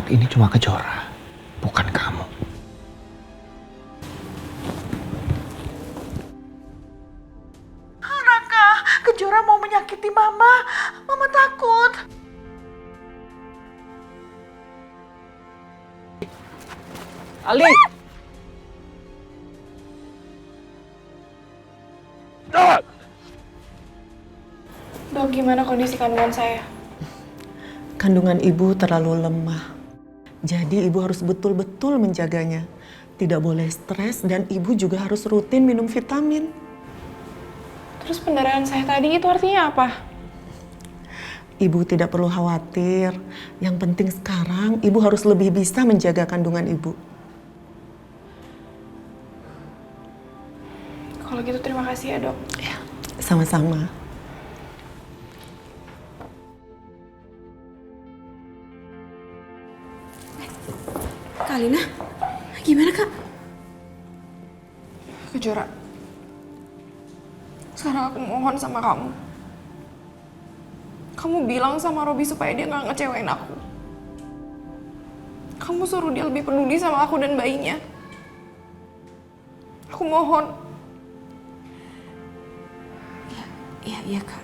anak ini cuma Kejora, bukan kamu. Raka, Kejora mau menyakiti Mama. Mama takut. Ali! Dok, gimana kondisi kandungan saya? Kandungan ibu terlalu lemah. Jadi ibu harus betul-betul menjaganya. Tidak boleh stres dan ibu juga harus rutin minum vitamin. Terus pendarahan saya tadi itu artinya apa? Ibu tidak perlu khawatir. Yang penting sekarang ibu harus lebih bisa menjaga kandungan ibu. Kalau gitu terima kasih ya, Dok. Ya, sama-sama. Kak Alina, gimana Kak? Kejora. Sekarang aku mohon sama kamu. Kamu bilang sama Robi supaya dia gak ngecewain aku. Kamu suruh dia lebih peduli sama aku dan bayinya. Aku mohon. Iya Kak.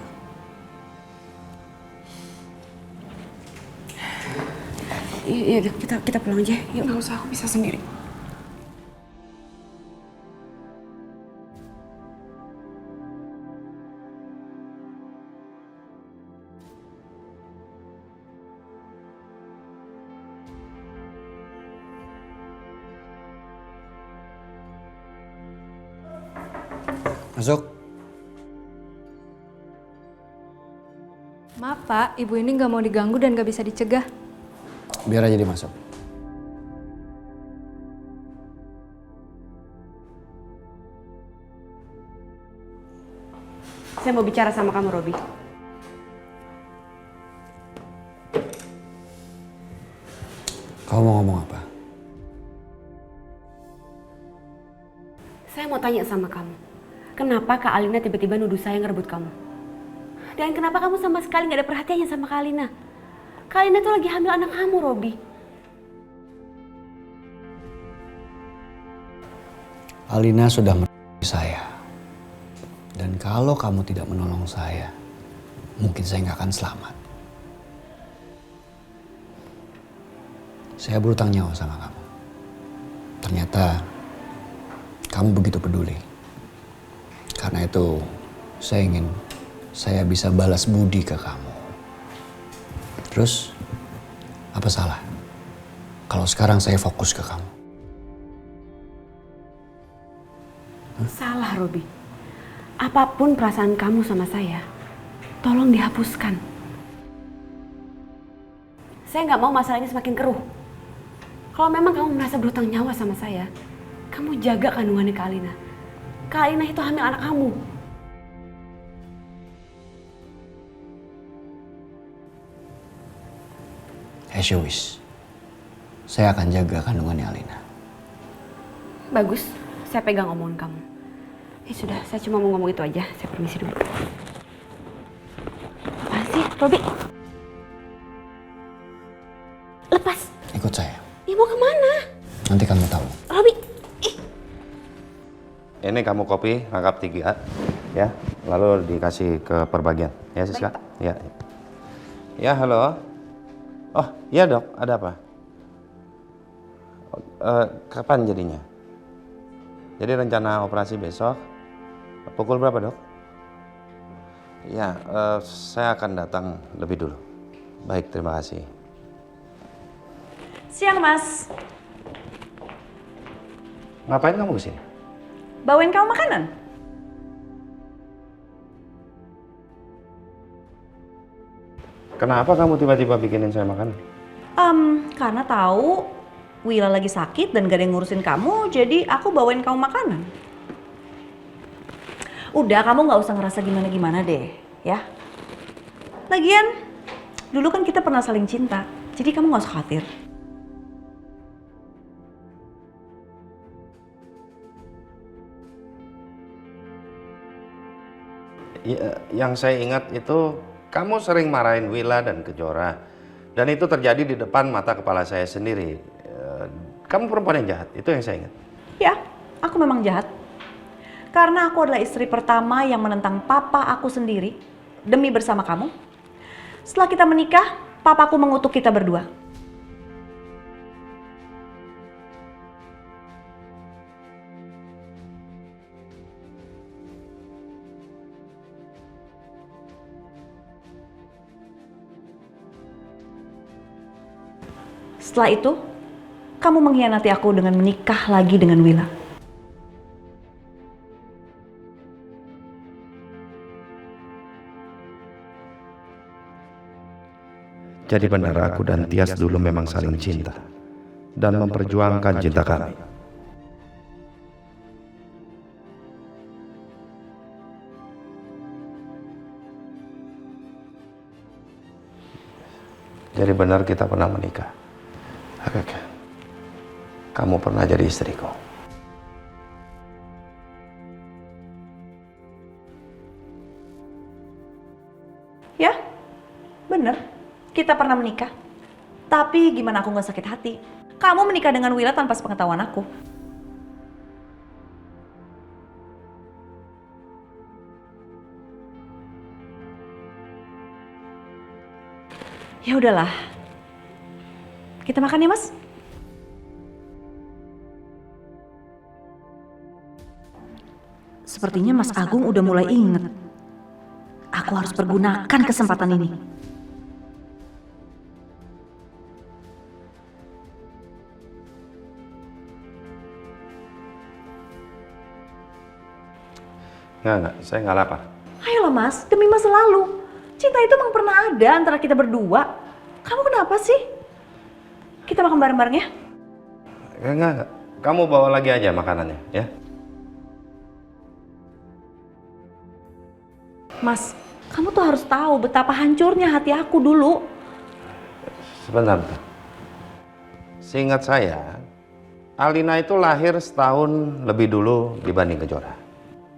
Iya udah kita pulang aja. Yuk. Gak usah, aku bisa sendiri. Masuk. Maaf Pak, ibu ini nggak mau diganggu dan nggak bisa dicegah. Biar aja dia masuk. Saya mau bicara sama kamu, Robi. Kamu mau ngomong apa? Saya mau tanya sama kamu. Kenapa Kak Alina tiba-tiba nuduh saya ngerebut kamu? Dan kenapa kamu sama sekali nggak ada perhatiannya sama Kak Alina? Kak Alina tuh lagi hamil anak kamu, Robi. Alina sudah menolong saya. Dan kalau kamu tidak menolong saya, mungkin saya nggak akan selamat. Saya berutang nyawa sama kamu. Ternyata kamu begitu peduli. Karena itu saya ingin saya bisa balas budi ke kamu. Terus apa salah kalau sekarang saya fokus ke kamu? Salah, Robi. Apapun perasaan kamu sama saya, tolong dihapuskan. Saya nggak mau masalah ini semakin keruh. Kalau memang kamu merasa berutang nyawa sama saya, kamu jaga kandungannya Kak Alina. Kak Alina itu hamil anak kamu. As you wish. Saya akan jaga kandungannya Alina. Bagus, saya pegang omongan kamu. Ya sudah, saya cuma mau ngomong itu aja. Saya permisi dulu. Apaan sih, Robi? Lepas. Ikut saya. Ya mau kemana? Nanti kamu tahu. Robi, Ini kamu kopi rangkap 3 ya, lalu dikasih ke perbagian ya Siska. Ya. Ya halo. Oh iya dok, ada apa? Kapan jadinya? Jadi rencana operasi besok pukul berapa dok? Ya, saya akan datang lebih dulu. Baik, terima kasih. Siang, Mas. Ngapain kamu kesini? Bawain kamu makanan? Kenapa kamu tiba-tiba bikinin saya makan? Karena tahu Wila lagi sakit dan gak ada yang ngurusin kamu, jadi aku bawain kamu makanan. Udah, kamu gak usah ngerasa gimana-gimana deh, ya. Lagian, dulu kan kita pernah saling cinta, jadi kamu gak usah khawatir. Ya, yang saya ingat itu kamu sering marahin Wila dan Kejora Dan itu terjadi di depan mata kepala saya sendiri. Kamu perempuan yang jahat, itu yang saya ingat. Ya, aku memang jahat. Karena aku adalah istri pertama yang menentang papa aku sendiri demi bersama kamu. Setelah kita menikah, papaku mengutuk kita berdua. Setelah itu, kamu mengkhianati aku dengan menikah lagi dengan Willa. Jadi benar aku dan Tias dulu memang saling cinta dan memperjuangkan cinta kami. Jadi benar kita pernah menikah. Oke. Kamu pernah jadi istriku. Ya, bener. Kita pernah menikah. Tapi gimana aku gak sakit hati? Kamu menikah dengan Willa tanpa sepengetahuan aku. Ya udahlah. Kita makan ya, Mas? Sepertinya Mas Agung udah mulai inget. Aku harus pergunakan kesempatan ini. Enggak, saya nggak lapar. Ayolah Mas, demi masa lalu. Cinta itu memang pernah ada antara kita berdua. Kamu kenapa sih? Kita makan bareng-bareng ya? Enggak. Kamu bawa lagi aja makanannya, ya. Mas, kamu tuh harus tahu betapa hancurnya hati aku dulu. Sebentar. Seingat saya, Alina itu lahir setahun lebih dulu dibanding Kejora.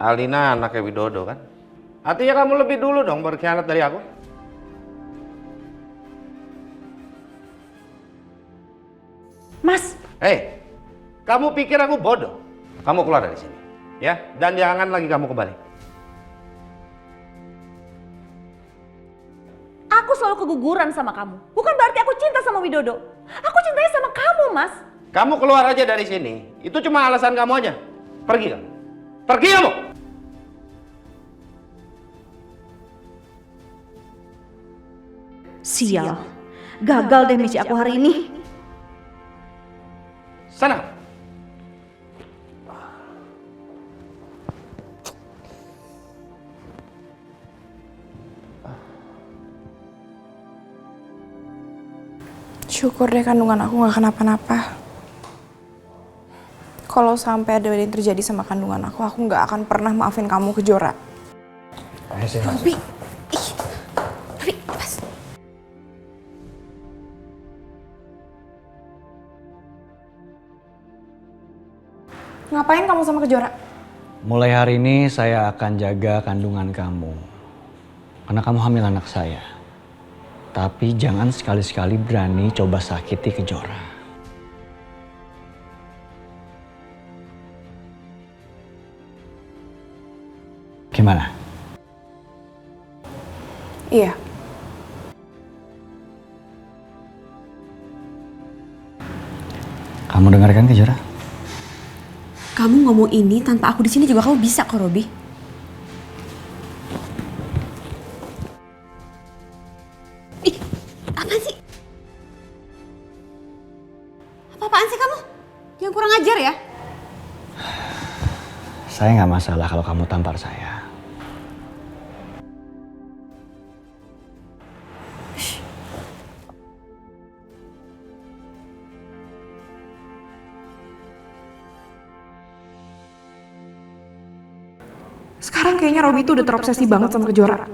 Alina anaknya Widodo kan? Artinya kamu lebih dulu dong berkhianat dari aku. Mas, Hei, kamu pikir aku bodoh? Kamu keluar dari sini, ya? Dan jangan lagi kamu kembali. aku selalu keguguran sama kamu. Bukan berarti aku cinta sama Widodo. Aku cintanya sama kamu, Mas. Kamu keluar aja dari sini. Itu cuma alasan kamu aja. Pergi kamu. Pergi kamu! Sial. Gagal deh misi aku hari ini. Sana. Syukur deh kandungan aku gak kenapa-napa. Kalau sampai ada yang terjadi sama kandungan aku gak akan pernah maafin kamu, Kejora. Robi, Robi, pas. Ngapain kamu sama Kejora? Mulai hari ini saya akan jaga kandungan kamu. Karena kamu hamil anak saya. Tapi jangan sekali-sekali berani coba sakiti Kejora. Gimana? Iya. Kamu dengarkan Kejora? Kamu ngomong ini tanpa aku di sini juga kamu bisa kok, Robi. Ih, apa sih? Apa-apaan sih kamu? Yang kurang ajar ya? Saya nggak masalah kalau kamu tampar saya. Sekarang kayaknya Robi tuh udah terobsesi banget sama Kejora.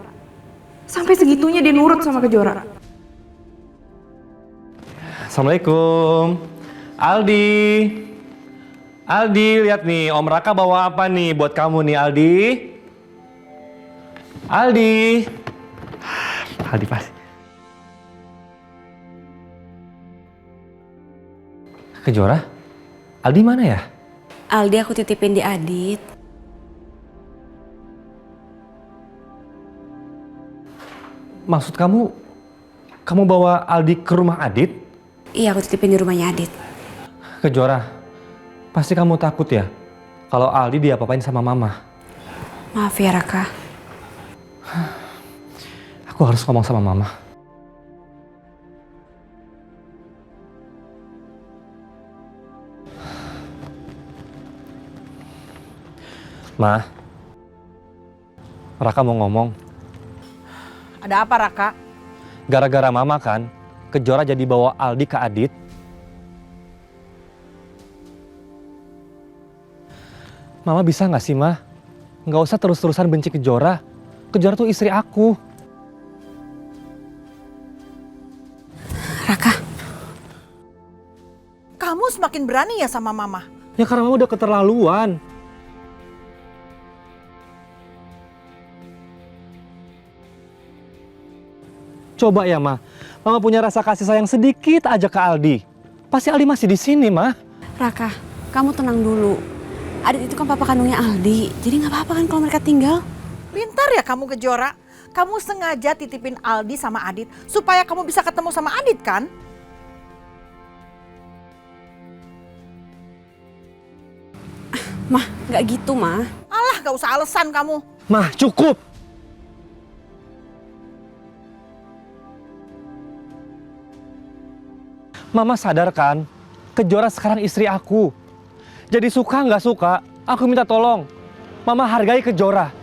Sampai segitunya dia nurut sama Kejora. Assalamualaikum. Aldi. Aldi, lihat nih, Om Raka bawa apa nih buat kamu nih, Aldi? Aldi. Aldi pasti. Kejora? Aldi mana ya? Aldi aku titipin di Adit. Maksud kamu bawa Aldi ke rumah Adit? Iya, aku titipin di rumahnya Adit. Kejora, pasti kamu takut ya kalau Aldi diapa-apain sama mama. Maaf ya Raka. Aku harus ngomong sama mama. Ma, Raka mau ngomong. Ada apa, Raka? Gara-gara mama kan, Kejora jadi bawa Aldi ke Adit. Mama bisa nggak sih, Ma? Nggak usah terus-terusan benci Kejora. Kejora tuh istri aku. Raka. Kamu semakin berani ya sama Mama? Ya karena Mama udah keterlaluan. Coba ya, Ma. Mama punya rasa kasih sayang sedikit aja ke Aldi. Pasti Aldi masih di sini, Ma. Raka, kamu tenang dulu. Adit itu kan papa kandungnya Aldi, jadi nggak apa-apa kan kalau mereka tinggal. Pintar ya kamu Kejora. Kamu sengaja titipin Aldi sama Adit supaya kamu bisa ketemu sama Adit kan? Mah, nggak gitu, Mah. Alah, gak usah alasan kamu. Ma, cukup. Mama sadar kan, Kejora sekarang istri aku. Jadi suka nggak suka, aku minta tolong. Mama hargai Kejora.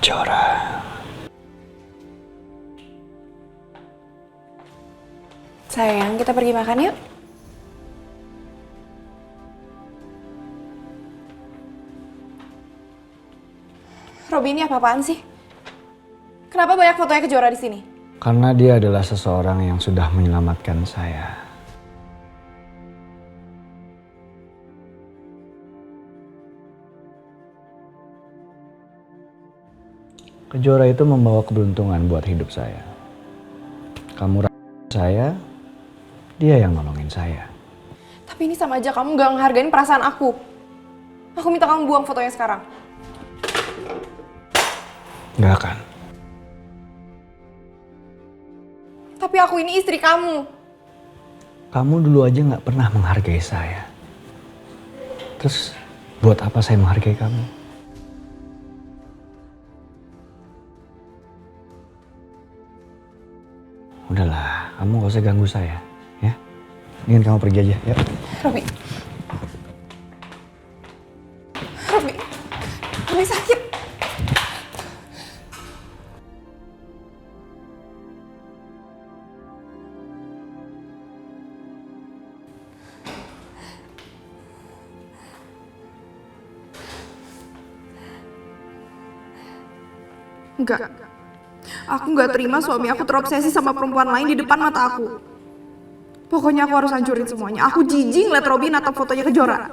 Kejora. Sayang, kita pergi makan yuk. Robi, ini apa-apaan sih? Kenapa banyak fotonya Kejora di sini? Karena dia adalah seseorang yang sudah menyelamatkan saya. Kejora itu membawa keberuntungan buat hidup saya. Kamu saya, dia yang nolongin saya. Tapi ini sama aja kamu gak ngehargain perasaan aku. Aku minta kamu buang fotonya sekarang. Gak akan. Tapi aku ini istri kamu. Kamu dulu aja gak pernah menghargai saya. Terus buat apa saya menghargai kamu? Udahlah, kamu gak usah ganggu saya, ya. Ingin kamu pergi aja, ya. Robi. Robi. Robi sakit. Enggak. Aku nggak terima suami aku terobsesi sama perempuan lain di depan mata aku. Pokoknya aku harus hancurin semuanya. Aku jijik ngeliat Robi natap fotonya Kejora.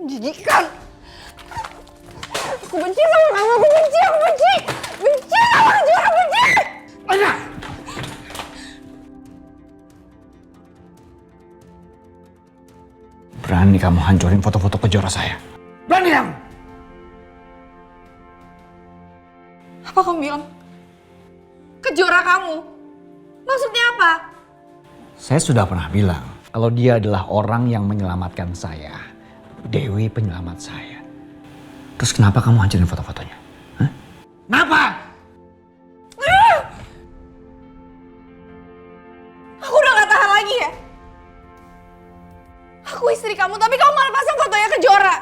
Jijikan. Aku benci sama kamu, aku benci. Benci sama Kejora, benci. Anak! Berani kamu hancurin foto-foto Kejora saya? Berani kamu? Apa kamu bilang? Kejora kamu? Maksudnya apa? Saya sudah pernah bilang kalau dia adalah orang yang menyelamatkan saya. Dewi penyelamat saya. Terus kenapa kamu hancurin foto-fotonya? Hah? Kenapa? Aku udah gak tahan lagi ya. Aku istri kamu, tapi kamu malah pasang fotonya Kejora.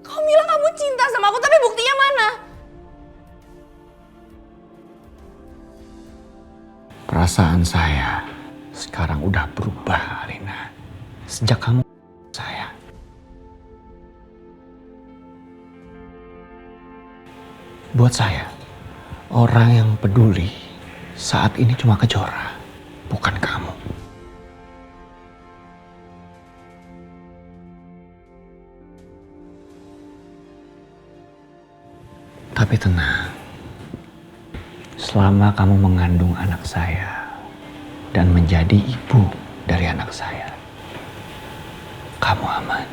Kamu bilang kamu cinta sama aku, tapi buktinya mana? Perasaan saya sekarang udah berubah, Alina. Sejak kamu saya. Buat saya, orang yang peduli saat ini cuma Kejora, bukan kamu. Tapi tenang, selama kamu mengandung anak saya dan menjadi ibu dari anak saya, kamu aman.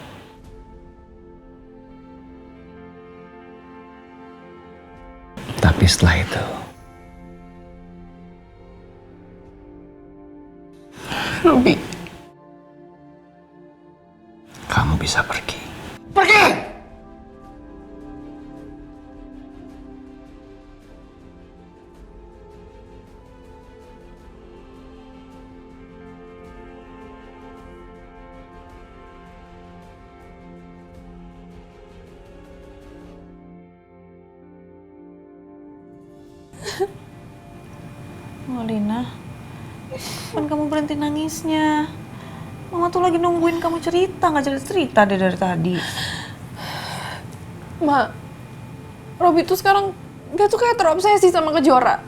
Tapi setelah itu, Robi, kamu bisa pergi. Alina, kan kamu berhenti nangisnya. Mama tuh lagi nungguin kamu cerita, nggak cerita deh dari tadi. Ma, Robi tuh sekarang dia tuh kayak terobsesi sama Kejora.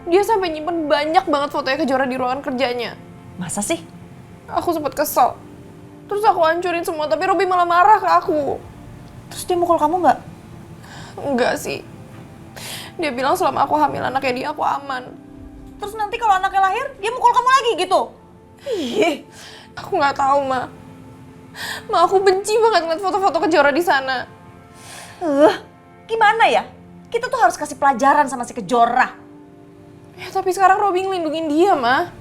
Dia sampai nyimpen banyak banget fotonya Kejora di ruangan kerjanya. Masa sih? Aku sempet kesel. Terus aku hancurin semua, tapi Robi malah marah ke aku. Terus dia mukul kamu nggak? Enggak sih. Dia bilang selama aku hamil anaknya dia, aku aman. Terus nanti kalau anaknya lahir, dia mukul kamu lagi gitu? Iya, aku nggak tahu, Ma. Ma, aku benci banget ngeliat foto-foto Kejora di sana. Gimana ya? Kita tuh harus kasih pelajaran sama si Kejora. Ya, tapi sekarang Robi ngelindungin dia, Ma.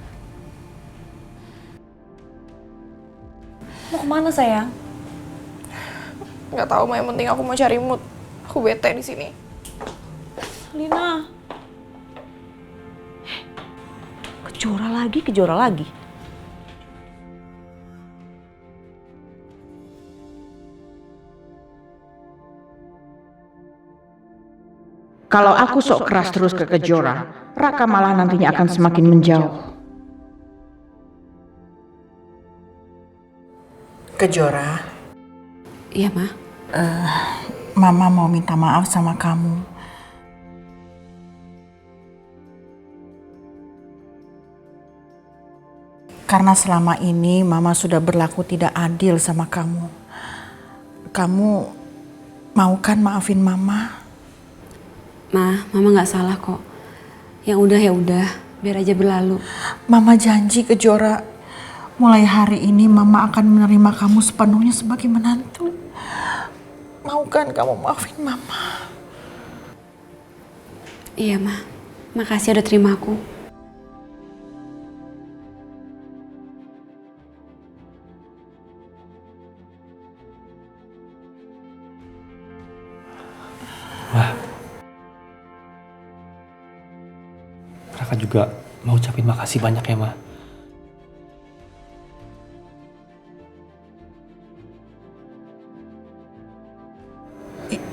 Mau kemana sayang? Nggak tahu, Ma. Yang penting aku mau cari mood. Aku bete di sini. Lina. Kejora lagi. Kalau aku sok keras terus ke Kejora, Raka malah nantinya akan semakin menjauh. Kejora, Iya, Ma. Mama mau minta maaf sama kamu. Karena selama ini Mama sudah berlaku tidak adil sama kamu. Kamu mau kan maafin Mama? Ma, Mama nggak salah kok. Yang udah ya udah, biar aja berlalu. Mama janji Kejora, mulai hari ini Mama akan menerima kamu sepenuhnya sebagai menantu. Mau kan kamu maafin Mama? Iya, Ma. Makasih udah terima aku. Raka juga mau ucapin makasih banyak ya, Ma.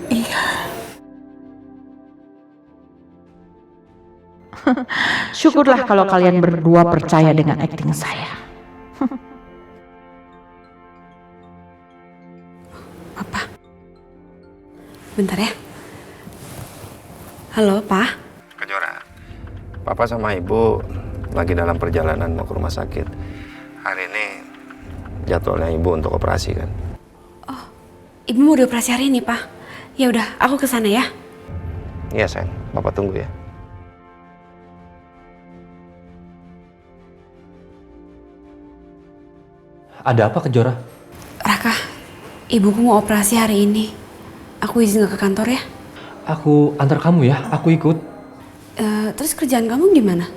Iya. Syukurlah kalau kalian berdua percaya dengan akting saya. Apa? Bentar ya. Halo, Pak. Kejora, Papa sama Ibu lagi dalam perjalanan mau ke rumah sakit. Hari ini jadwalnya Ibu untuk operasi kan? Oh, Ibu mau dioperasi hari ini, Pak. Ya udah, aku ke sana ya. Iya, sayang. Papa tunggu ya. Ada apa, Kejora? Raka, ibuku mau operasi hari ini. Aku izin nggak ke kantor ya? Aku antar kamu ya, aku ikut. terus kerjaan kamu gimana?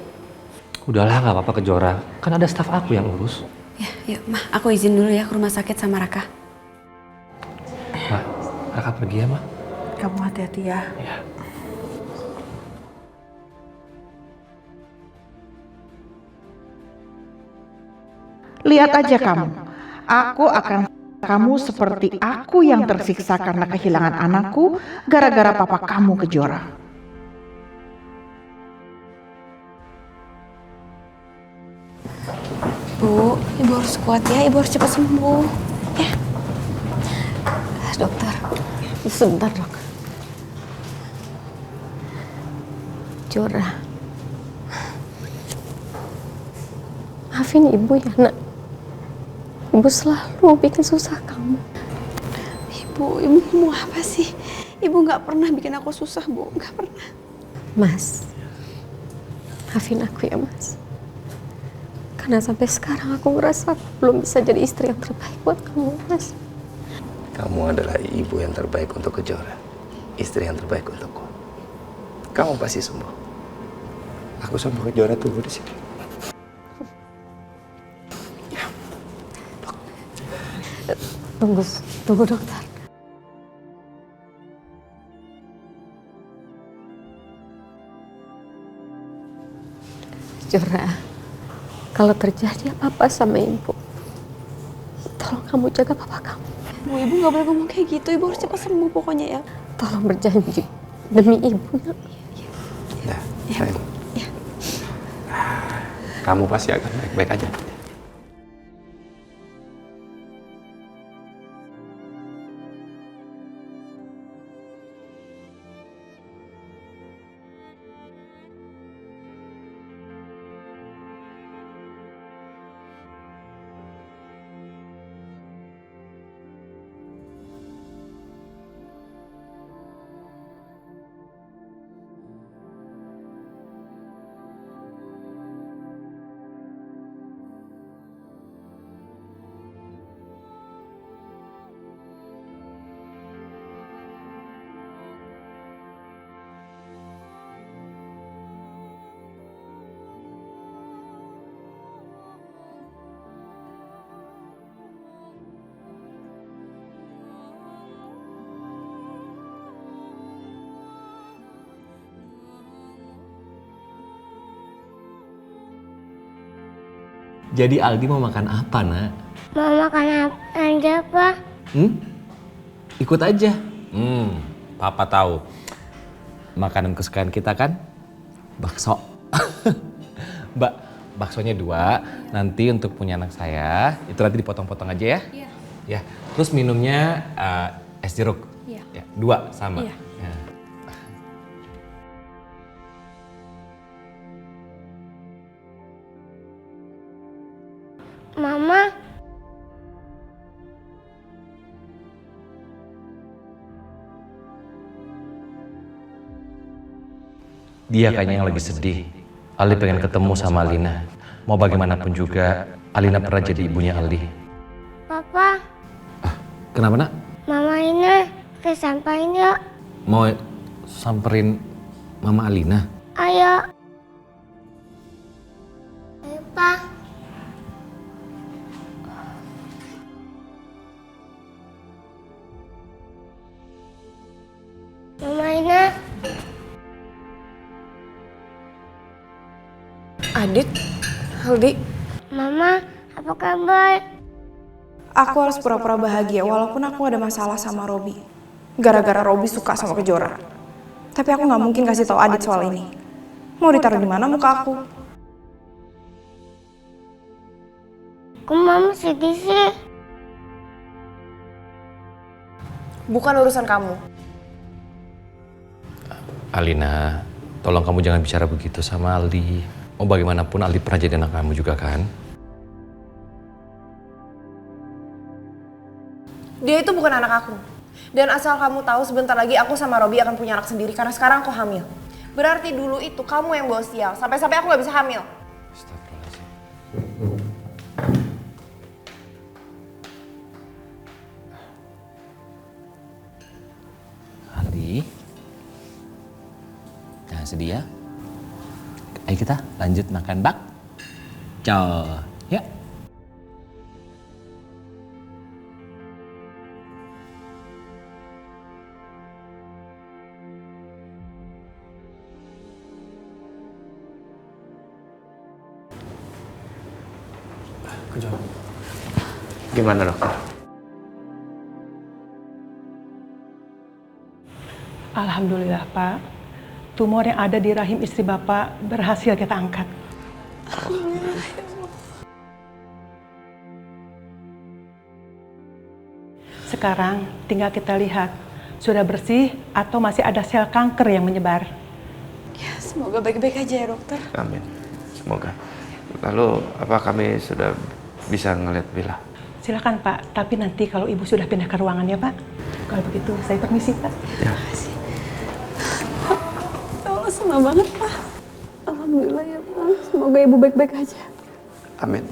Udahlah, nggak apa-apa Kejora. Kan ada staf aku yang urus. Ya, yuk mah, aku izin dulu ya ke rumah sakit sama Raka. Mah, Raka pergi ya, Mah. Kamu hati-hati ya. Ya. Lihat aja kamu. Aku akan kamu seperti aku yang tersiksa karena kehilangan anakku gara-gara papa kamu Kejora. Bu, ibu harus kuat ya, ibu harus cepat sembuh. Ya. Dokter, sebentar dok. Jora. Maafin ibu ya nak. Ibu selalu bikin susah kamu. Ibu mau apa sih? Ibu nggak pernah bikin aku susah, Bu. Nggak pernah. Mas, maafin aku ya mas. Karena sampai sekarang aku ngerasa aku belum bisa jadi istri yang terbaik buat kamu, mas. Kamu adalah ibu yang terbaik untuk Kejora. Istri yang terbaik untukku. Kamu pasti sembuh. Aku sama Kejora tunggu di sini. Tunggu dokter. Jora, kalau terjadi apa-apa sama ibu, tolong kamu jaga papa kamu. Bu, ibu nggak boleh ngomong kayak gitu. Ibu harus cepat sembuh pokoknya ya. Tolong berjanji demi ibu. Ya, sayang. Kamu pasti akan baik-baik aja. Jadi Aldi mau makan apa, Nak? Mau makan apa aja, Pak? Ikut aja. Papa tahu. Makanan kesukaan kita kan? Bakso. Baksonya 2. Nanti untuk punya anak saya, itu nanti dipotong-potong aja ya. Iya. Ya. Terus minumnya es jeruk. Iya. Ya, 2 sama. Iya. Ya. Mama. Dia kayaknya yang lagi sedih. Aldi pengen ketemu sama Alina. Mau bagaimanapun juga, Alina pernah jadi ibunya Aldi. Papa. Kenapa, Nak? Mama ini ke sampain yuk. Mau samperin Mama Alina? Ayo. Ayo, Pak. Mama Ina. Adit, Aldi. Mama, apa kabar? Aku harus pura-pura bahagia walaupun aku ada masalah sama Robi. Gara-gara Robi suka sama Kejora. Tapi aku nggak mungkin kasih tahu Adit soal ini. Mau ditaruh di mana muka aku? Kok Mama sedih sih? Bukan urusan kamu. Alina, tolong kamu jangan bicara begitu sama Aldi. Mau bagaimanapun Aldi pernah jadi anak kamu juga kan? Dia itu bukan anak aku. Dan asal kamu tahu sebentar lagi aku sama Robi akan punya anak sendiri karena sekarang aku hamil. Berarti dulu itu kamu yang bawa sial. Sampai-sampai aku nggak bisa hamil. Aldi, jangan sedih ya. Ayo kita lanjut makan bakso. Ya. Gimana dokter? Alhamdulillah Pak, tumor yang ada di rahim istri Bapak berhasil kita angkat. Sekarang tinggal kita lihat, sudah bersih atau masih ada sel kanker yang menyebar. Ya, semoga baik-baik aja ya dokter. Amin. Semoga. Lalu apa kami sudah bisa ngeliat Bella? Silakan Pak, tapi nanti kalau Ibu sudah pindah ke ruangan ya Pak. Kalau begitu saya permisi Pak. Ya. Ya Allah, senang banget Pak. Alhamdulillah ya Pak. Semoga Ibu baik-baik aja. Amin.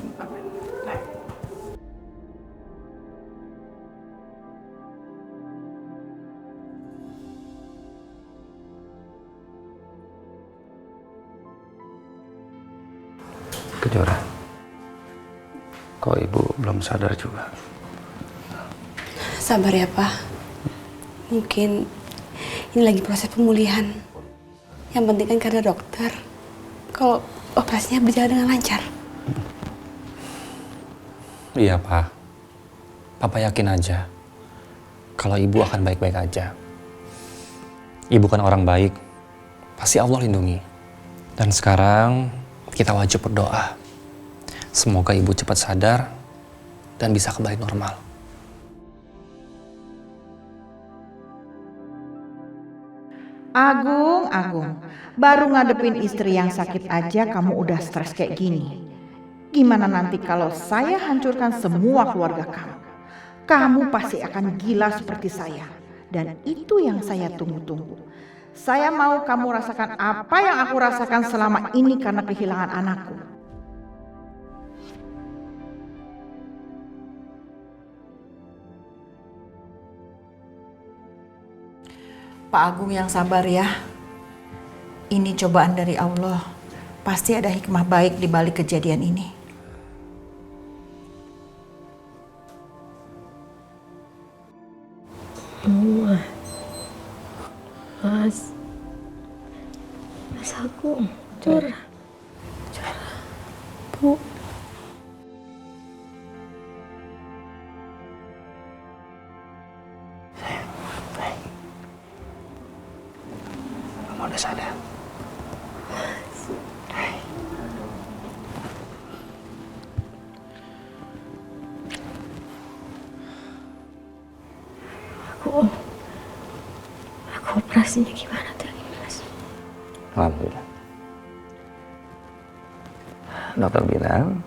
Kejora, kok ibu belum sadar juga? Sabar ya Pak. Mungkin ini lagi proses pemulihan. Yang penting kan karena dokter. Kalau operasinya berjalan dengan lancar. Iya Pak. Papa yakin aja kalau ibu akan baik-baik aja. Ibu kan orang baik. Pasti Allah lindungi. Dan sekarang kita wajib berdoa. Semoga ibu cepat sadar dan bisa kembali normal. Agung, baru ngadepin istri yang sakit aja kamu udah stres kayak gini. Gimana nanti kalau saya hancurkan semua keluarga kamu? Kamu pasti akan gila seperti saya. Dan itu yang saya tunggu-tunggu. Saya mau kamu rasakan apa yang aku rasakan selama ini karena kehilangan anakku. Pak Agung yang sabar ya. Ini cobaan dari Allah. Pasti ada hikmah baik di balik kejadian ini. Mas Agung, curah. Bu. Kamu udah sadar? Aku operasinya gimana tadi, Mas? Alhamdulillah. Dokter bilang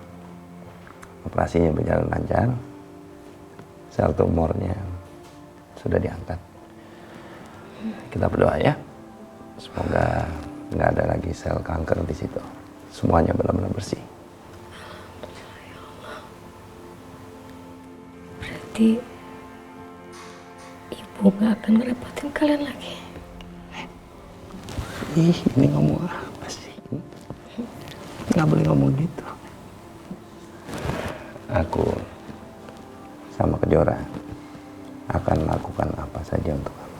operasinya berjalan lancar, sel tumornya sudah diangkat. Kita berdoa ya, semoga nggak ada lagi sel kanker di situ. Semuanya benar-benar bersih. Berarti ibu nggak akan ngerepotin kalian lagi. Ih, ini ngomong apa sih? Nggak boleh ngomong gitu. Aku sama Kejora akan lakukan apa saja untuk kamu.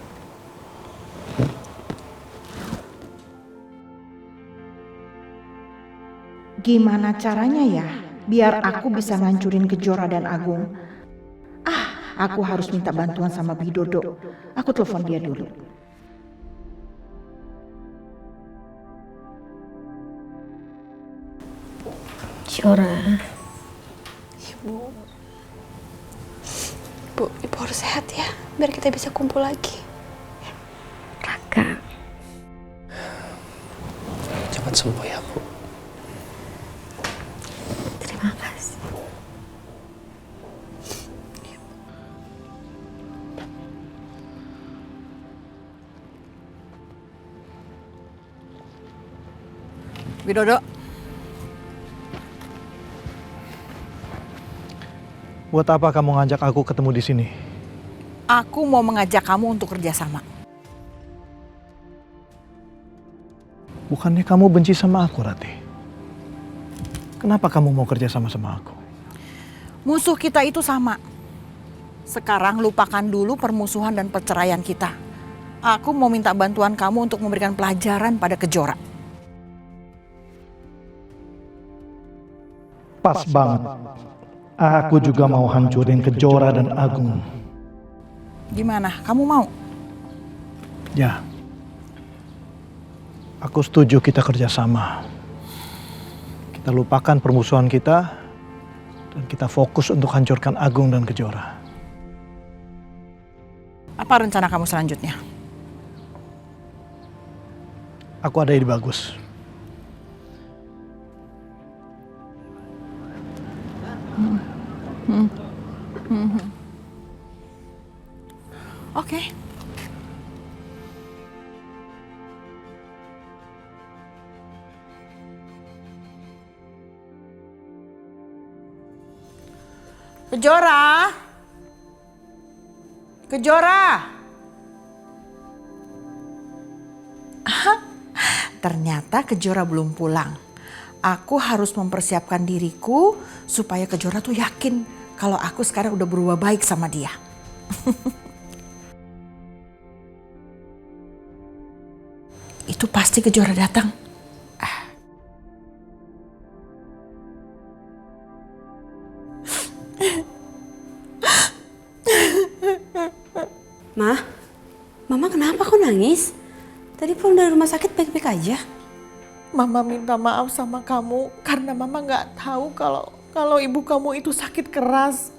Gimana caranya ya biar aku bisa ngancurin Kejora dan Agung? Aku harus minta bantuan sama Bidodo. Aku telepon dia dulu. Kejora. Ibu harus sehat ya, biar kita bisa kumpul lagi. Raka. Cepat sembuh ya, Bu. Terima kasih. Widodo. Buat apa kamu ngajak aku ketemu di sini? Aku mau mengajak kamu untuk kerjasama. Bukannya kamu benci sama aku, Ratih? Kenapa kamu mau kerja sama aku? Musuh kita itu sama. Sekarang lupakan dulu permusuhan dan perceraian kita. Aku mau minta bantuan kamu untuk memberikan pelajaran pada Kejora. Pas banget. Aku juga mau hancurin Kejora dan Agung. Gimana? Kamu mau? Ya. Aku setuju kita kerjasama. Kita lupakan permusuhan kita dan kita fokus untuk hancurkan Agung dan Kejora. Apa rencana kamu selanjutnya? Aku ada ide bagus. Oke. Kejora. Kejora. Ternyata Kejora belum pulang. Aku harus mempersiapkan diriku supaya Kejora tuh yakin kalau aku sekarang udah berubah baik sama dia. Itu pasti Kejora datang. Mama kenapa kok nangis? Tadi pulang dari rumah sakit baik-baik aja. Mama minta maaf sama kamu karena Mama nggak tahu kalau ibu kamu itu sakit keras.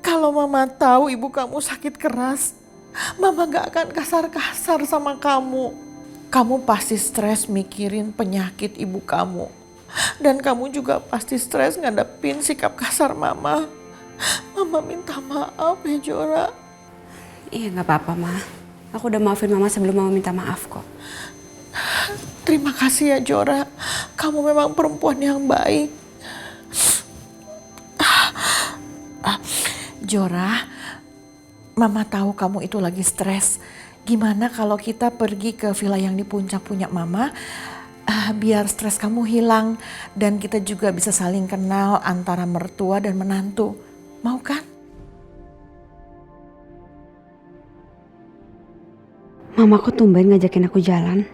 Kalau Mama tahu ibu kamu sakit keras, Mama nggak akan kasar-kasar sama kamu. Kamu pasti stres mikirin penyakit ibu kamu. Dan kamu juga pasti stres ngadepin sikap kasar Mama. Mama minta maaf ya Jora. Iya nggak apa-apa Ma. Aku udah maafin Mama sebelum Mama minta maaf kok. Terima kasih ya Jora. Kamu memang perempuan yang baik. Jora, Mama tahu kamu itu lagi stres. Gimana kalau kita pergi ke villa yang di puncak punya Mama? Biar stres kamu hilang dan kita juga bisa saling kenal antara mertua dan menantu. Mau kan? Mamaku tumben ngajakin aku jalan.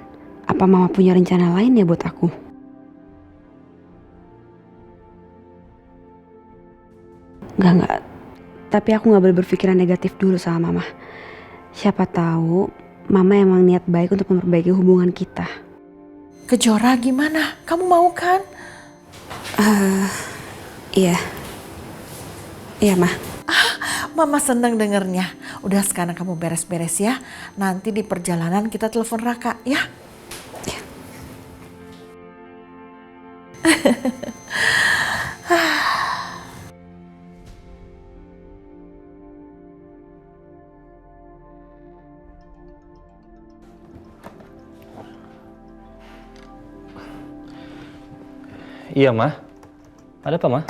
Apa Mama punya rencana lain ya buat aku? Enggak. Tapi aku gak boleh berpikiran negatif dulu sama Mama. Siapa tahu Mama emang niat baik untuk memperbaiki hubungan kita. Kejora gimana? Kamu mau kan? Iya. Iya, Ma. Mama senang dengernya. Udah sekarang kamu beres-beres ya. Nanti di perjalanan kita telepon Raka ya. Ya. Iya, Ma. Ada apa, Ma?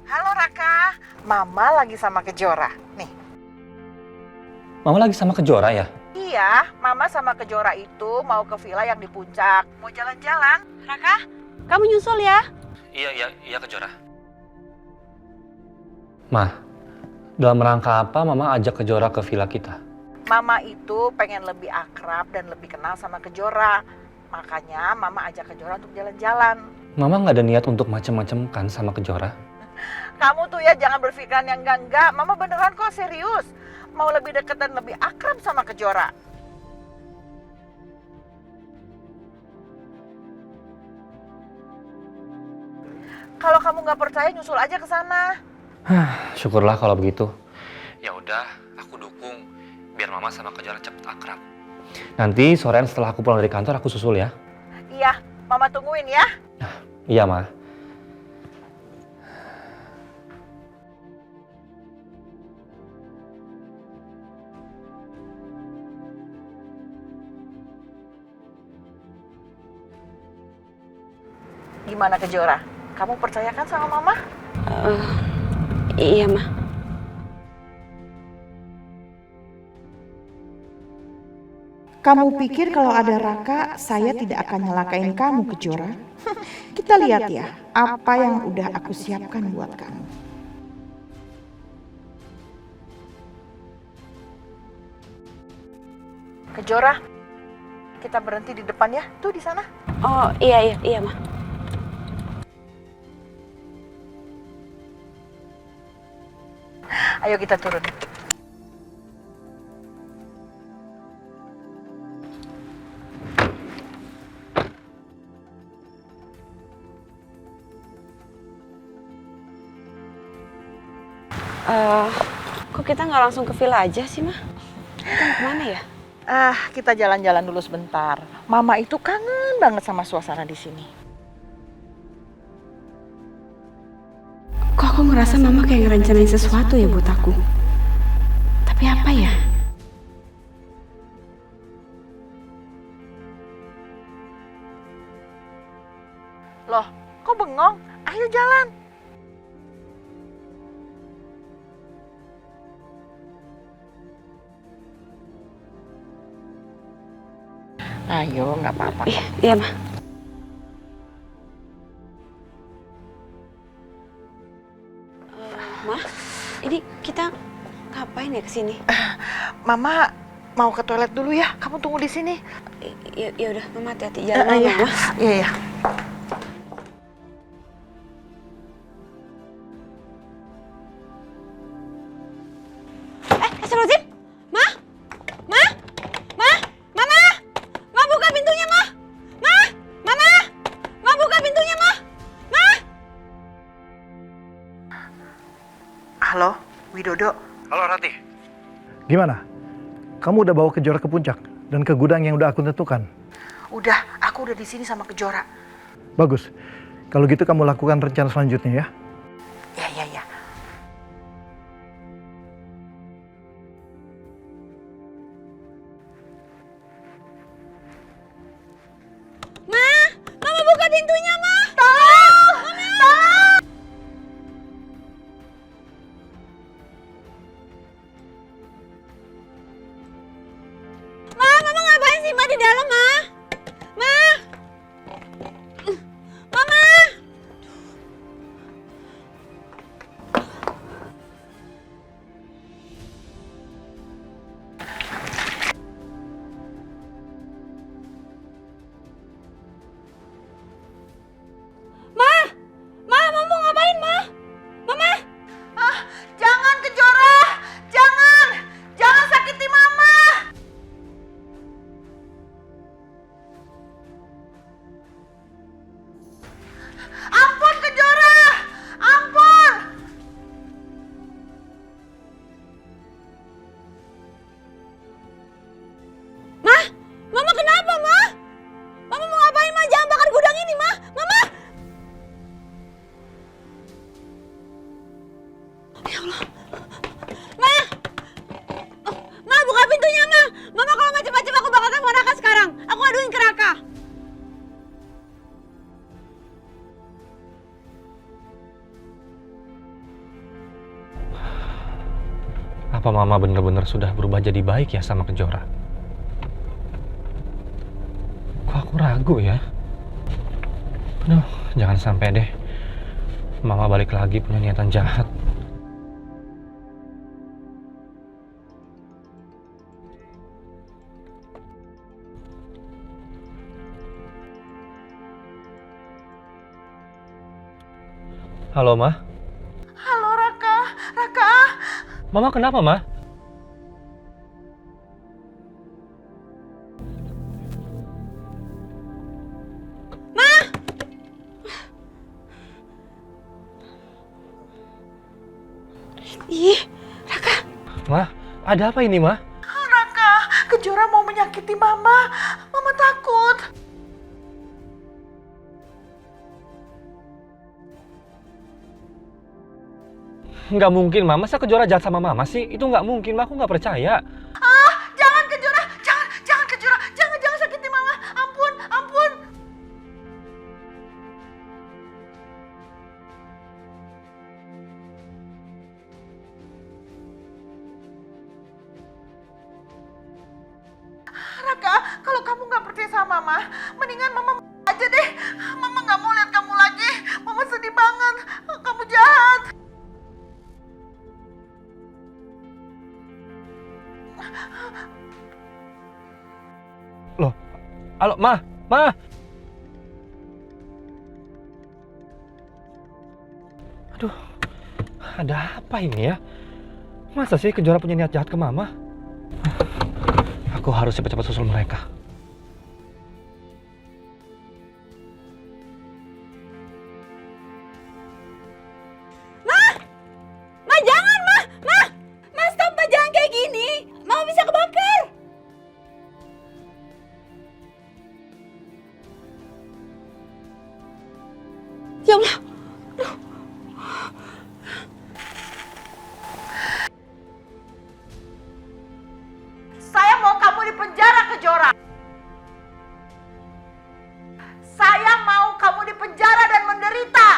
Halo Raka, Mama lagi sama Kejora. Nih. Mama lagi sama Kejora ya? Iya, Mama sama Kejora itu mau ke villa yang di puncak. Mau jalan-jalan. Raka, kamu nyusul ya? Iya Kejora. Ma, dalam rangka apa Mama ajak Kejora ke villa kita? Mama itu pengen lebih akrab dan lebih kenal sama Kejora. Makanya Mama ajak Kejora untuk jalan-jalan. Mama nggak ada niat untuk macem-macem kan sama Kejora? Kamu tuh ya jangan berpikiran yang enggak-enggak. Mama beneran kok serius. Mau lebih dekat dan lebih akrab sama Kejora. Kalau kamu nggak percaya nyusul aja ke sana. Syukurlah kalau begitu. Ya udah, aku dukung biar Mama sama Kejora cepet akrab. Nanti sorean setelah aku pulang dari kantor aku susul ya. Iya, Mama tungguin ya. Iya, Ma. Gimana Kejora? Kamu percaya kan sama Mama? Iya, Ma. Kamu pikir kalau ada Raka, saya tidak akan nyelakain kamu, Kejora? Kita lihat ya, apa yang udah aku siapkan buat kamu. Kejora, kita berhenti di depan ya. Tuh di sana. Oh iya Ma. Ayo kita turun. Kok kita nggak langsung ke villa aja sih, Ma? Kita mau kemana ya? Kita jalan-jalan dulu sebentar. Mama itu kangen banget sama suasana di sini. Kok aku ngerasa Mama kayak ngerencanain sesuatu ya buat aku? Tapi apa ya? Loh, kok bengong? Ayo jalan. Ayo, nggak apa-apa. Iya, Ma. Ma, ini kita ngapain ya kesini? Mama mau ke toilet dulu ya. Kamu tunggu di sini. Ya udah, Mama hati-hati jalan, iya. Mama. Iya. Astagfirullahaladzim! Ma! Ma buka pintunya, Ma! Ma buka pintunya, Ma! Halo, Widodo. Halo Rati. Gimana? Kamu udah bawa Kejora ke puncak dan ke gudang yang udah aku tentukan? Udah, aku udah di sini sama Kejora. Bagus. Kalau gitu kamu lakukan rencana selanjutnya ya. Ya. Mama buka pintunya, Ma! Tolong! Ma, Mama ngapain sih, Ma, di dalam, Ma? Mama! Mama mau ngapain, Ma? Mama! Jangan Kejora! Jangan sakiti Mama! Ampun Kejora! Ampun! Mama kenapa, Ma? Mama mau ngapain, Ma? Jangan bakar gudang ini, Ma! Mama! Ya Allah. Ma, buka pintunya, Ma! Mama kalau nggak cepat-cepat aku bakal telepon Raka sekarang. Aku aduin ke Raka. Apa Mama bener-bener sudah berubah jadi baik ya sama Kejora? Kok aku ragu ya? Aduh, jangan sampai deh Mama balik lagi punya niatan jahat. Halo, Ma? Halo Raka. Mama kenapa, Ma? Ih, Raka. Ma, ada apa ini, Ma? Raka, Kejora mau menyakiti Mama. Mama takut. Nggak mungkin, Ma. Masa Kejora jahat sama Mama sih? Itu nggak mungkin, Ma. Aku nggak percaya. Jangan Kejora. Jangan Kejora. Jangan sakiti Mama. Ampun. Raka, sama, Ma. Mendingan Mama aja deh. Mama nggak mau lihat kamu lagi. Mama sedih banget. Kamu jahat. Loh, halo, Ma. Aduh, ada apa ini ya? Masa sih Kejora punya niat jahat ke Mama? Aku harus cepat-cepat susul mereka. Ma jangan, Ma stop, Ma jangan kayak gini. Mama bisa kebakar. Ya Allah. Saya mau kamu di penjara, Kejora. Saya mau kamu di penjara dan menderita.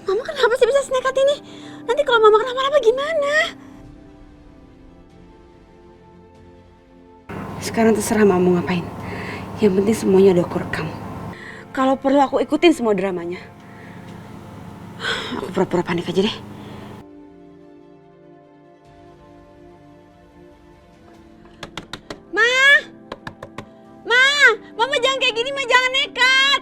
Mama kenapa sih bisa senekat ini? Nanti kalau Mama kenapa-napa gimana? Sekarang terserah Mama mau ngapain. Yang penting semuanya udah aku rekam. Kalau perlu aku ikutin semua dramanya. Aku pura-pura panik aja deh. Mama jangan kayak gini, Ma jangan nekat.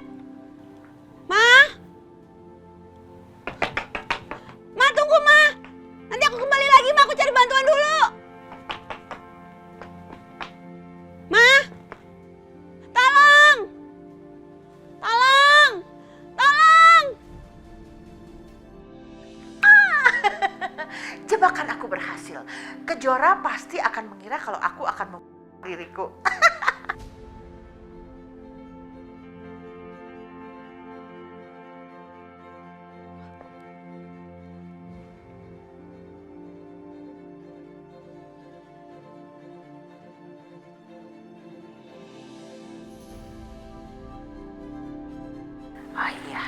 Ma tunggu, Ma. Nanti aku kembali lagi, Ma, aku cari bantuan dulu. Ma, tolong. Jebakan aku berhasil. Kejora pasti akan mengira kalau aku akan membunuh diriku. Oh iya.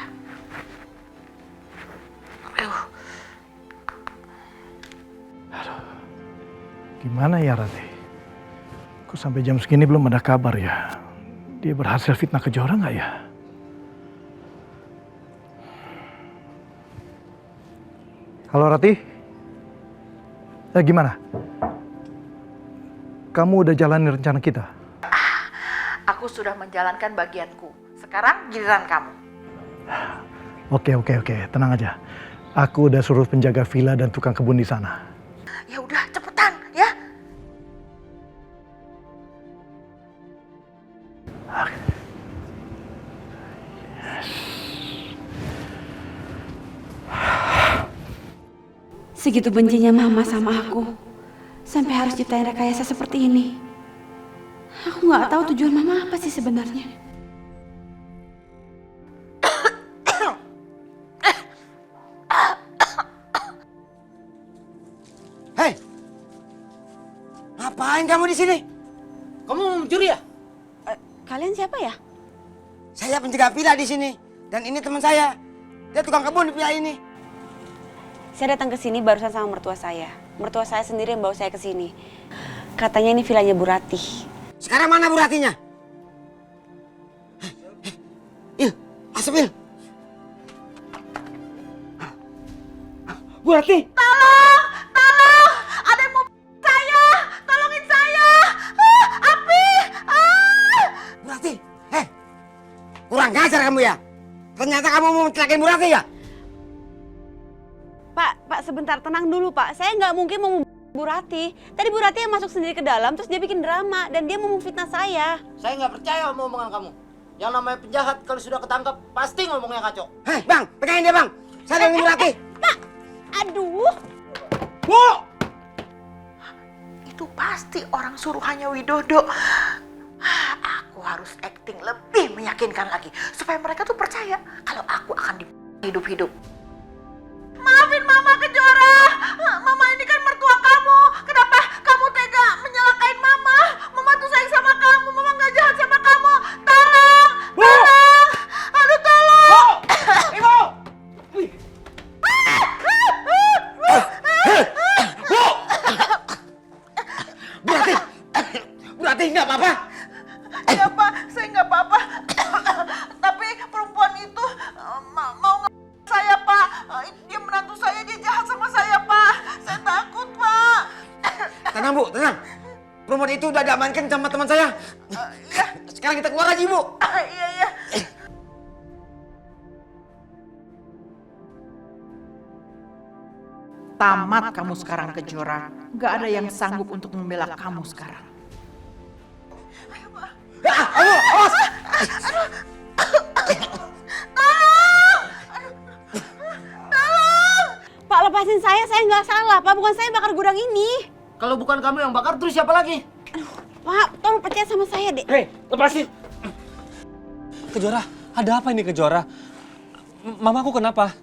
Gimana ya Rati? Kok sampai jam segini belum ada kabar ya? Dia berhasil fitnah Kejora nggak ya? Halo Rati? Gimana? Kamu udah jalanin rencana kita? Aku sudah menjalankan bagianku. Sekarang giliran kamu. Oke. Tenang aja. Aku udah suruh penjaga villa dan tukang kebun di sana. Ya udah, cepetan ya. Segitu bencinya Mama sama aku. Sampai harus ciptain rekayasa seperti ini. Aku nggak tahu tujuan Mama apa sih sebenarnya. Hei, ngapain kamu di sini? Kamu mau mencuri ya? Kalian siapa ya? Saya penjaga villa di sini dan ini teman saya. Dia tukang kebun di villa ini. Saya datang ke sini barusan sama mertua saya. Mertua saya sendiri yang bawa saya ke sini. Katanya ini villanya Bu Ratih. Sekarang mana Bu Ratinya? Il, asap Il. Bu Ratih. Tolong! Ada yang mau saya! Tolongin saya! Api! Bu Ratih, kurang ngajar kamu ya? Ternyata kamu mau mencelakai Bu Ratih ya? Pak, sebentar, tenang dulu Pak. Saya nggak mungkin mau Bu Ratih. Tadi Bu Ratih yang masuk sendiri ke dalam, terus dia bikin drama. Dan dia mau memfitnah saya. Saya nggak percaya sama omongan kamu. Yang namanya penjahat kalau sudah ketangkap, pasti ngomongnya kacau. Hei Bang, pegangin dia Bang. Saya dengan Bu Ratih. Pak, aduh. Bu! Itu pasti orang suruhannya Widodo. Aku harus acting lebih meyakinkan lagi. Supaya mereka tuh percaya kalau aku akan hidup-hidup. Maafin Mama Kejora. Mama ini kan mertua kamu. Kenapa kamu tega menyalahkain Mama? Mama tuh sayang sama kamu. Mama gak jahat sama kamu. Tolong! Tolong! Aduh tolong! Ibu! Bu! nggak apa-apa? Iya Pak, saya nggak apa-apa. Tapi perempuan itu mau saya Pak. Dia menantu saya, dia jahat sama saya Pak. Saya takut Pak. Tenang Bu, tenang. Perempuan itu udah diamankan sama teman saya. Sekarang kita keluar aja Ibu. Iya, iya. Tamat kamu sekarang Kejora. Gak ada yang sanggup untuk membela kamu sekarang. Awas! Pak, lepasin saya nggak salah. Pak, bukan saya yang bakar gudang ini. Kalau bukan kamu yang bakar, terus siapa lagi? Pak, tolong percaya sama saya deh. Hei, lepasin! Kejora, ada apa ini Kejora? Mamaku kenapa?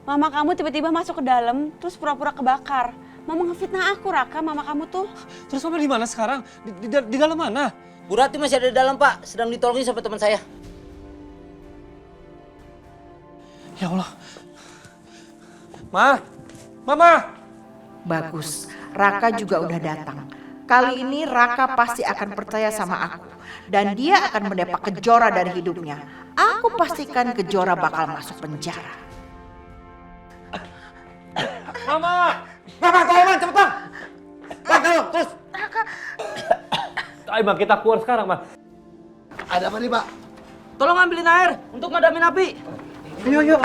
Mama kamu tiba-tiba masuk ke dalam, terus pura-pura kebakar. Mama ngefitnah aku, Raka, mama kamu tuh. Terus mama di mana sekarang? Di dalam mana? Bu Rati masih ada di dalam Pak, sedang ditolongin sama teman saya. Ya Allah. Mama! Bagus, Raka juga udah datang. Kali ini Raka pasti akan percaya sama aku. Dan dia akan mendepak Kejora dari hidupnya. Aku pastikan Kejora bakal masuk penjara. Mama! Mama, tolong Man, cepet Bang! Bang, tolong, terus! Ayo Bang, kita keluar sekarang Bang. Ada apa nih Pak? Tolong ambilin air untuk madamin api. Yuk.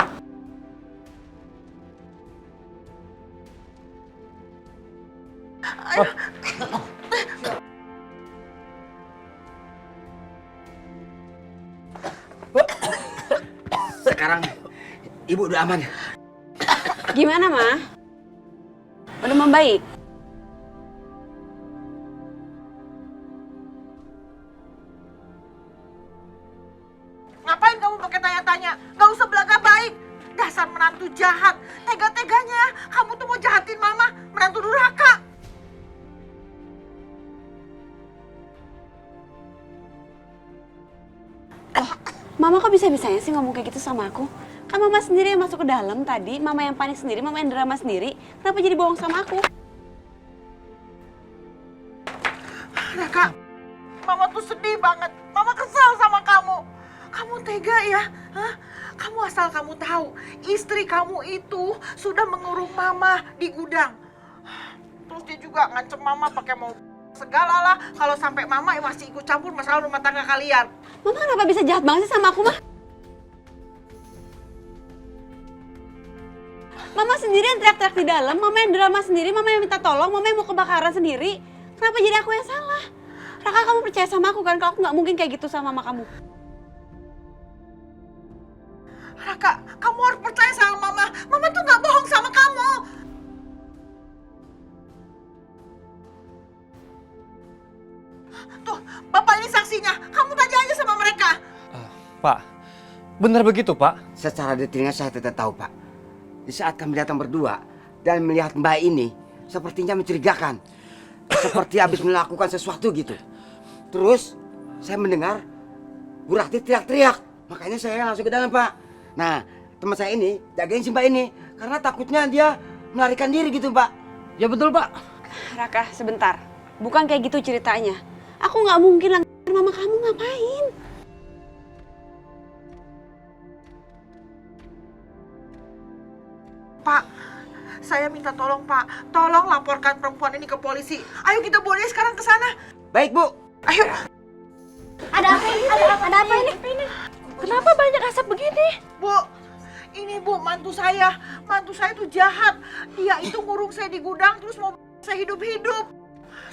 Sekarang Ibu udah aman. Gimana, Ma? Udah membaik? Ngapain kamu pakai tanya-tanya? Gak usah belaga baik. Dasar menantu jahat. Tega-teganya kamu tuh mau jahatin mama, menantu durhaka. Mama kok bisa-bisanya sih ngomong kayak gitu sama aku? Kan mama sendiri yang masuk ke dalam tadi, mama yang panik sendiri, mama yang drama sendiri. Kenapa jadi bohong sama aku? Raka, mama tuh sedih banget. Mama kesal sama kamu. Kamu tega ya? Hah? Kamu asal kamu tahu, istri kamu itu sudah mengurung mama di gudang. Terus dia juga ngancem mama pakai mau segala lah kalau sampai mama masih ikut campur masalah rumah tangga kalian. Mama kenapa bisa jahat banget sih sama aku, Mah? Mama sendiri yang teriak-teriak di dalam, mama yang drama sendiri, mama yang minta tolong, mama yang mau kebakaran sendiri. Kenapa jadi aku yang salah? Raka, kamu percaya sama aku kan? Kalau aku nggak mungkin kayak gitu sama mama kamu. Raka, kamu harus percaya sama mama. Mama tuh nggak bohong sama kamu. Tuh, bapak ini saksinya. Kamu tanya aja sama mereka. Pak, benar begitu Pak? Secara detailnya saya tidak tahu Pak. Di saat kami datang berdua dan melihat Mbak ini sepertinya mencurigakan. Seperti habis melakukan sesuatu gitu. Terus saya mendengar Bu Rati teriak-teriak. Makanya saya langsung ke dalam Pak. Nah, teman saya ini jagain si Mbak ini. Karena takutnya dia melarikan diri gitu Pak. Ya betul Pak. Raka, sebentar. Bukan kayak gitu ceritanya. Aku nggak mungkin langgar mama kamu, ngapain? Pak, saya minta tolong Pak. Tolong laporkan perempuan ini ke polisi. Ayo kita bawa dia sekarang ke sana. Baik Bu. Ayo. Ada apa ini? Ada apa ini? Kenapa banyak asap begini? Bu, ini Bu, mantu saya. Mantu saya tuh jahat. Dia itu ngurung saya di gudang terus mau saya hidup-hidup.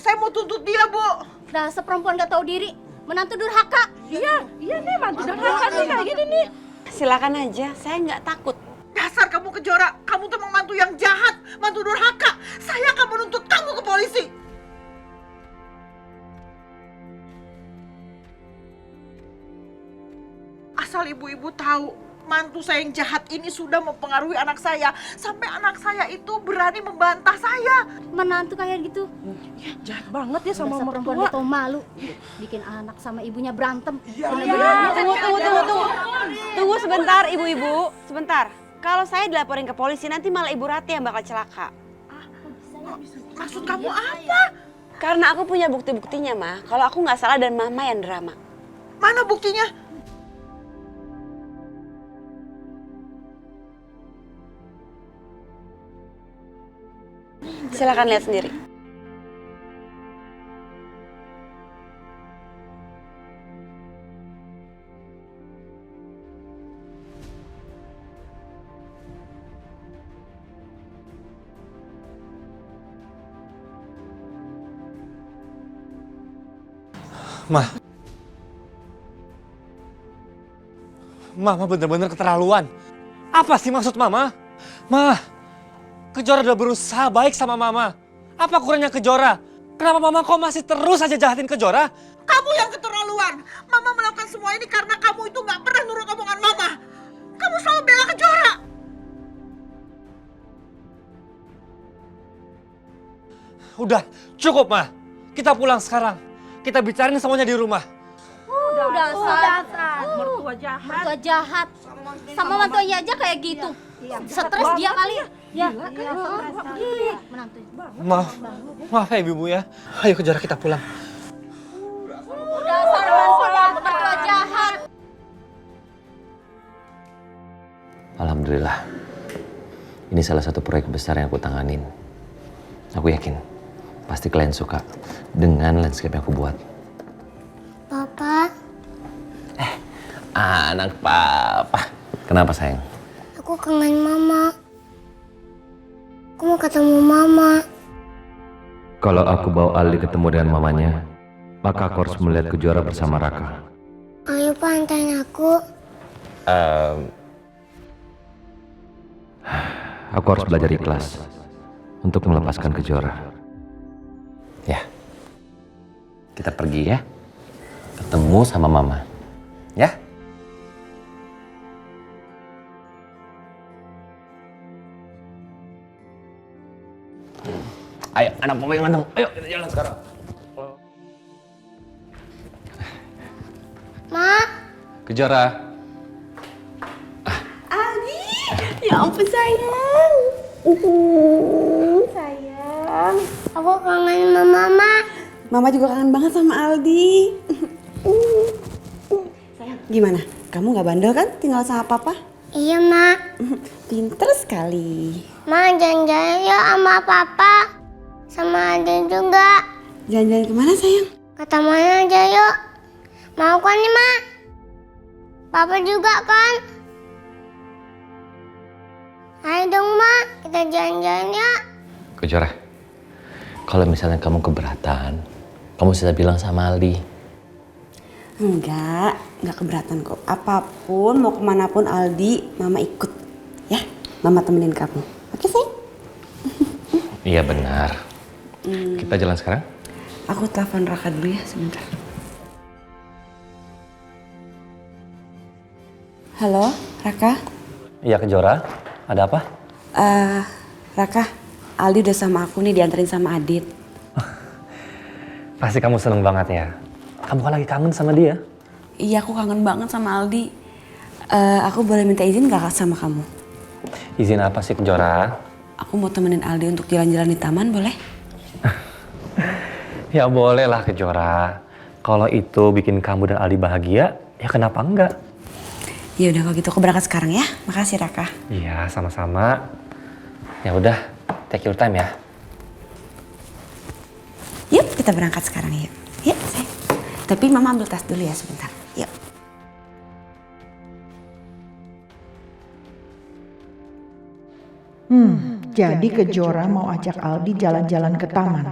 Saya mau tuntut dia, Bu. Dasar perempuan gak tahu diri, menantu durhaka. Iya nih mantu durhaka nih kayak gini nih. Silakan aja, saya nggak takut. Dasar kamu Kejora, kamu tuh memang mantu yang jahat, mantu durhaka. Saya akan menuntut kamu ke polisi. Asal ibu-ibu tahu, mantu saya yang jahat ini sudah mempengaruhi anak saya. Sampai anak saya itu berani membantah saya. Menantu kayak gitu. Jahat banget ya sama Dasar perempuan mertua. gak tahu malu. Bikin anak sama ibunya berantem. Tunggu sebentar, ibu-ibu. Sebentar. Kalau saya dilaporin ke polisi, nanti malah Ibu Rati yang bakal celaka. Maksud kamu apa? Karena aku punya bukti-buktinya, Ma. Kalau aku nggak salah dan Mama yang drama. Mana buktinya? Silakan lihat sendiri. Mama bener-bener keterlaluan. Apa sih maksud Mama? Ma, Kejora udah berusaha baik sama Mama. Apa kurangnya Kejora? Kenapa Mama kok masih terus aja jahatin Kejora? Kamu yang keterlaluan. Mama melakukan semua ini karena kamu itu nggak pernah nurut omongan Mama. Kamu selalu bela Kejora. Udah, cukup Ma. Kita pulang sekarang. Kita bicarain semuanya di rumah. Dasar. Mertua jahat. Mertua jahat. Sama mantunya aja kayak gitu. Stres dia kali ya. Ya. Menantu. Maaf ya Ibu ya. Ayo Kejora kita pulang. Dasar mertua jahat. Alhamdulillah. Ini salah satu proyek besar yang aku tanganin. Aku yakin pasti kalian suka dengan landscape yang aku buat. Papa, Anak papa. Kenapa sayang? aku kangen Mama. Aku mau ketemu Mama. Kalau aku bawa Aldi ketemu dengan mamanya, maka aku harus melihat Kejora bersama Raka. Ayo Pak, antarin aku. Aku harus belajar ikhlas untuk melepaskan Kejora. Ya, kita pergi ya. Ketemu sama Mama. Ya? Ayo, anak papa yang ganteng. Ayo, kita jalan sekarang. Ma. Kejora. Aldi, ya ampun sayang. Sayang. Aku kangen sama Mama. Mama juga kangen banget sama Aldi. Sayang, gimana? Kamu nggak bandel kan tinggal sama papa? Iya, Ma. Pinter sekali. Ma, jalan-jalan yuk sama Papa. Sama Ade juga. Jalan-jalan kemana sayang? Ke taman aja yuk. Mau kan nih, Ma? Papa juga kan? Ayo dong, Ma. Kita jalan-jalan yuk. Kejora, kalau misalnya kamu keberatan, kamu bisa bilang sama Aldi. Enggak keberatan kok. Apapun, mau kemanapun Aldi, Mama ikut. Ya, Mama temenin kamu. Oke, sayang? Iya benar. Kita jalan sekarang? Aku telepon Raka dulu ya, sebentar. Halo, Raka? Iya Kejora, ada apa? Raka, Aldi udah sama aku nih, dianterin sama Adit. Pasti kamu seneng banget ya. Kamu kan lagi kangen sama dia. Iya, aku kangen banget sama Aldi. Aku boleh minta izin gak sama kamu? Izin apa sih Kejora? Aku mau temenin Aldi untuk jalan-jalan di taman, boleh? Ya boleh lah Kejora. Kalau itu bikin kamu dan Aldi bahagia, ya kenapa enggak? Ya udah kalau gitu aku berangkat sekarang ya. Makasih Raka. Iya sama-sama. Ya udah, take your time ya. Yuk kita berangkat sekarang yuk. Yuk sayang. Tapi Mama ambil tas dulu ya sebentar. Yuk. Jadi Kejora mau ajak Aldi jalan-jalan ke taman.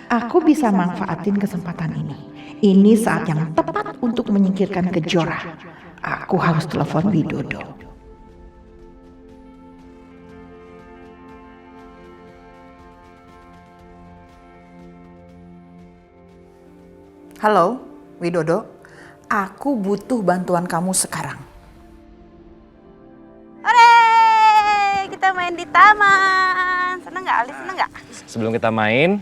Aku bisa manfaatin kesempatan ini. Ini saat yang tepat untuk menyingkirkan Kejora. Aku harus telepon Widodo. Halo, Widodo. Aku butuh bantuan kamu sekarang. Kita main di taman. Seneng nggak, Aldi? Seneng nggak? Sebelum kita main,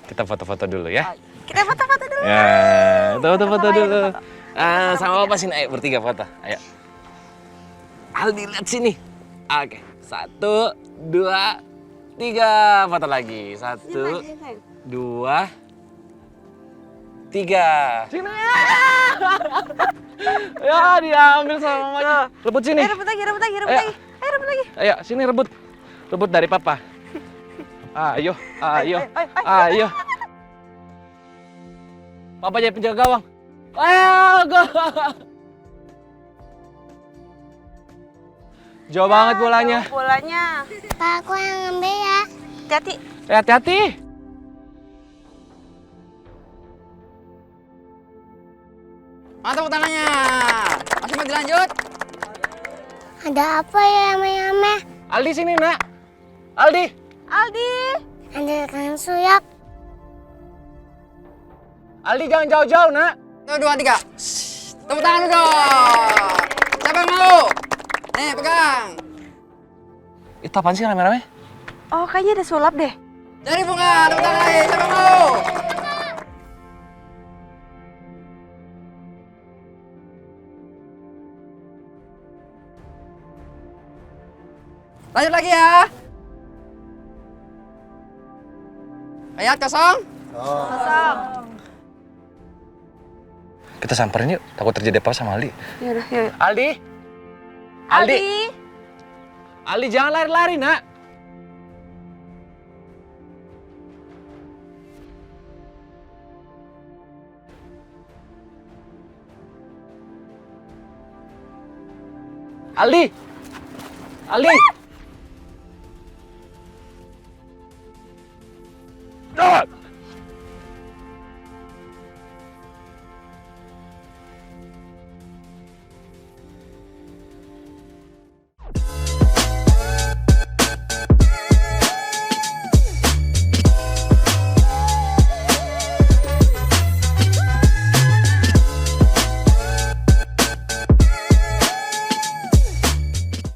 kita foto-foto dulu ya. Kita foto-foto dulu. Ya, foto-foto dulu. Sama apa sini? Ayo bertiga foto. Ayo. Aldi lihat sini. Oke, 1, 2, 3. Foto lagi. 1, 2, 3. Sini. Ya, diambil sama mamanya. Rebut sini. Rebut lagi. Ayo rebut lagi. Ayo, sini rebut. Rebut dari papa. Ayo. Papa jadi penjaga gawang. Ayo, go. Jauh banget bolanya. Pak, aku yang ngambil ya. Hati-hati. Hati-hati. Mana tepuk tangannya? Masih mau dilanjut? Ada apa ya ame-ame? Aldi sini, Nak. Aldi. Ada Kang Suyap. Aldi jangan jauh-jauh, Nak. 1, 2, 3. Tepuk tangan dulu dong. Siapa yang mau? Nih, pegang. Itu apaan sih rame-rame? Oh, kayaknya ada sulap deh. Cari bunga, tepuk tangan lagi. Siapa yang mau? Lanjut lagi ya. Ayat kosong. Kita samperin yuk, takut terjadi apa sama Aldi. Yaudah, yuk. Aldi jangan lari-lari, Nak. Aldi.